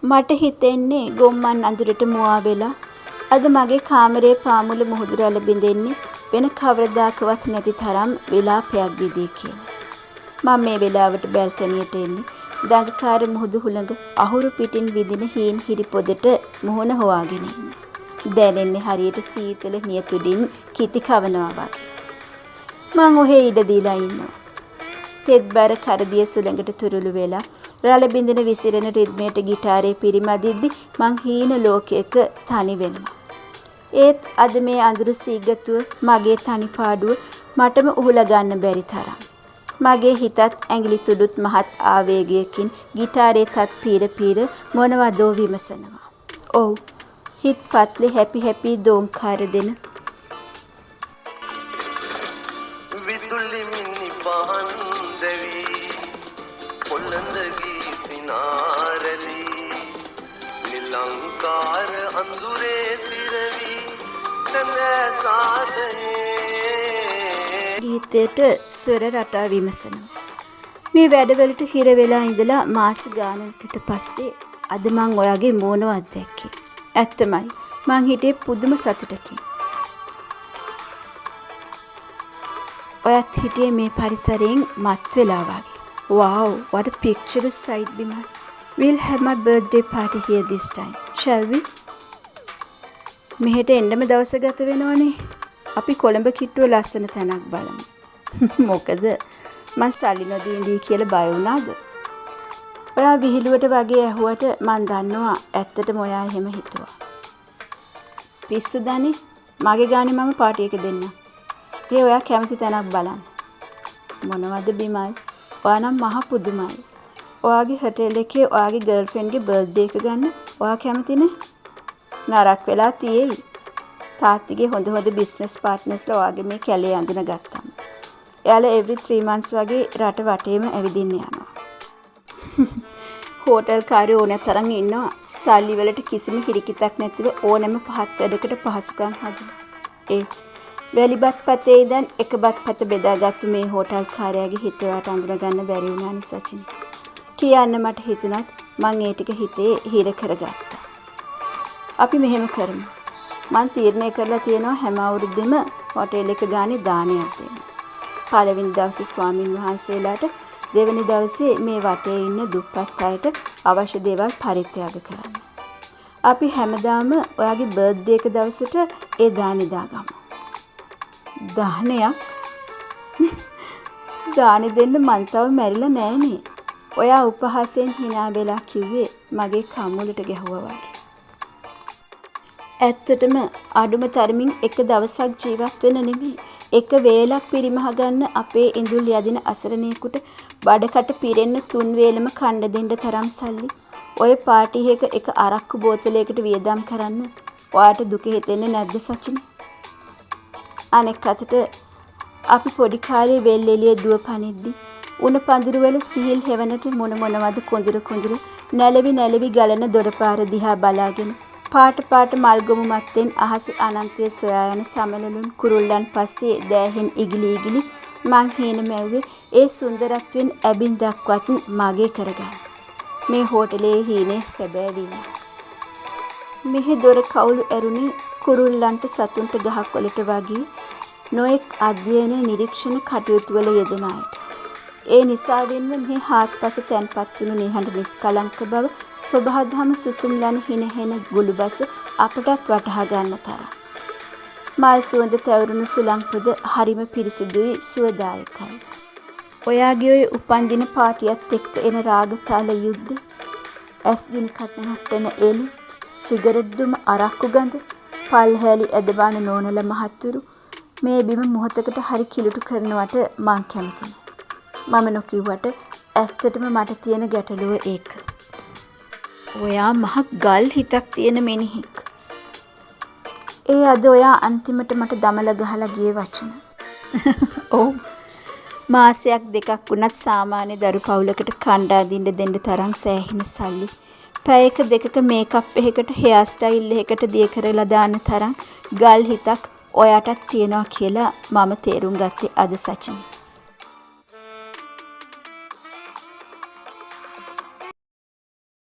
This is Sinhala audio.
මට හිතෙන්නේ ගොම්මන් අඳුරට මුවා වෙලා අද මගේ කාමරේ පාමුල මුහුදුරැළ බිඳෙන්නේ වෙන කවරදාකවත් නැති තරම් විලාපයක් දිදී කියලා. මම මේ වෙලාවට බැල්කනියට එන්නේ දඟකාර මුහුදු හුළඟ අහුරු පිටින් විදින හීන් හිරි පොදට මුහුණ හොවාගෙන ඉන්න. දැනෙන්නේ හරියට සීතල නියතුඩින් කිති කවනවා වගේ. මං ඔහේ ඉඩ දීලා ඉන්නවා. තෙත්බර කරදිය සුළඟට තුරුළු වෙලා රළ බින්දින විසිරෙන රිද්මයට ගිටාරේ පිරිමදිද්දි මං හීන ලෝකයක තනි වෙනවා. ඒත් අද මේ අඳුරු සීගතුව මගේ තනි පාඩුව මටම උහුලා ගන්න බැරි තරම්. මගේ හිතත් ඇඟිලි තුඩුත් මහත් ආවේගයකින් ගිටාරේ තත් පීර මොනවදෝ විමසනවා. ඔව් හිත පත්ලේ හැපි දෝංකාර දෙන විදුලි මිනි පහන් දෙවි පොළඳගී සිනාරලි නිලංකාර අඳුරේ පිරවි තනසාදේ ගීතයට ස්වර රටා විමසනවා. මේ වැඩවලට හිර වෙලා ඉඳලා මාස ගානකට පස්සේ අද මං ඔයාගේ මෝනවත් දැක්කේ. ඇත්තමයි මං හිටියේ පුදුම සතුටකින්. ඔයත් හිටියේ මේ පරිසරයෙන් මත් වෙලා වගේ. Wow, what a picturesque sight, Bimal. We'll have my birthday party here this time, shall we? මෙහෙට එන්නම දවස ගත වෙනවනේ. අපි කොළඹ කිට්ටුව ලස්සන තැනක් බලමු. මොකද මං සල්ලි නොදී කියලා බය වුණාද? ඔයා විහිළුවට වගේ ඇහුවට මං දන්නවා ඇත්තටම ඔයා එහෙම හිතුවා. පිස්සු දනේ. මගේ ගානේ මම පාටි එක දෙන්න. ඒ ඔයා කැමති තැනක් බලන්න. මොනවද බිමල්? ඔයා නම් මහ පුදුමයි. ඔයාගේ හොටෙල් එකේ ඔයාගේ ගර්ල්ෆ්‍රෙන්ඩ්ගේ බර්ත්ඩේ එක ගන්න ඔයා කැමතිනේ? නරක් වෙලා තියෙයි. තාත්තිගේ හොඳ බිස්නස් පාර්ට්නර්ස්ලා ඔයාගේ මේ කැලේ අඳුන ගත්තාම. එයාලා every 3 months වගේ රට වටේම ඇවිදින්න යනවා. හෝටල් කාර්යෝ ඕනෑ තරම් ඉන්නවා. සල්ලි වලට කිසිම කිරිකිතක් නැතිව ඕනෑම පහත් වැඩකට පහසුකම් හදනවා. ඒත් වැලිබත් පතේ ඉඳන් එක බත් පත බෙදාගත්තු මේ හෝටල් කාර්යයාගේ හිතවට අඳුන ගන්න බැරි වුණා නේ සචින්. කියන්න මට හිතුණත් මං ඒ ටික හිතේ හිර කරගත්තා. අපි මෙහෙම කරමු. මං තීරණය කරලා තියෙනවා හැම අවුරුද්දෙම හෝටල් එක ගානේ දානයක් දෙන්න. පළවෙනි දවසේ ස්වාමින් වහන්සේලාට, දෙවෙනි දවසේ මේ වටේ ඉන්න දුප්පත් අයට අවශ්‍ය දේවල් පරිත්‍යාග කරන්න. අපි හැමදාම ඔයාගේ බර්ත්ඩේ එක දවසට ඒ දානි දාගමු. දානයක්? දානි දෙන්න මං තව මැරිලා නෑනේ. ඔයා උපහාසයෙන් hina වෙලා කිව්වේ මගේ කම්මුලට ගැහුවා වගේ. ඇත්තටම අඩුම තරමින් එක දවසක් ජීවත් වෙන නෙමෙයි එක වේලක් පිරිමහ ගන්න අපේ ඉඳුල් යදින අසරණේකට බඩකට පිරෙන්න 3 වේලම කන්න දෙන්න තරම් සල්ලි ඔය පාටි එක අරක්කු බෝතලයකට වියදම් කරන්න ඔයාට දුක හිතෙන්නේ නැද්ද සචින්? අනෙක් අතට අපි පොඩි කාලේ වෙල් එළිය දුව පනිද්දි උණ පඳුරු වල සීල් හැවනට මොනවද කොඳුර නැලවි ගලන දොරපාර දිහා බලාගෙන පාට මල්ගොමු මත්තෙන් අහස අනන්තය සොයා යන සමනලුන් කුරුල්ලන් පස්සේ දෑහෙන් ඉගිලි මං හේන මැව්වේ ඒ සුන්දරත්වෙන් ඇබින්දක්වත් මගේ කරගන්න. මේ හෝටලේ හීනේ සැබෑ වීම. මෙහි දොර කවුළු ඇරුණේ කුරුල්ලන්ට සතුන්ට ගහක් වලට වගේ නොඑක් අධ්‍යයන නිරීක්ෂණ කටයුතු වල යෙදෙන අයට. ඒ නිසාවෙන්ම මේ හාත්පස තැන්පත් වුණු නිහඬ නිස්කලංක බව සබහාධම සුසුම්ලන හිනහෙන ගුළුබස අපටත් වටහා ගන්න තරම්. මල් සුවඳ තැවරුණු සුළංපද හරිම පිරිසිදුයි සුවදායකයි. ඔයාගේ ඔය උපන්දින පාටියත් එක්ක එන රාගතාල යුද්ධ, ඇස්ගිනි කටනට්ටන එළි, සිගරට් දුම අරක්කු ගඳ, පල්හැලි ඇදබාන නෝනල මහත්තුරු මේ බිම මොහොතකට හරි කිලුටු කරනවට මං කැමතියි. මම නොකිව්වට ඇත්තටම මට තියෙන ගැටලුව ඒක. ඔයා මහ ගල් හිතක් තියෙන මිනිහෙක්. ඒ අද ඔයා අන්තිමට මට දමල ගහලා ගියේ වචන. ඔව්. මාසයක් දෙකක් වුණත් සාමාන්‍ය දරු පවුලකට කණ්ඩා දෙන්න තරම් සෑහෙන සල්ලි. පැයක දෙකක මේකප් එකකට හෙයාර් ස්ටයිල් එකකට දිය කරලා දාන්න තරම් ගල් හිතක් ඔයාටත් තියෙනවා කියලා මම තේරුම් ගත්තේ අද සචින්.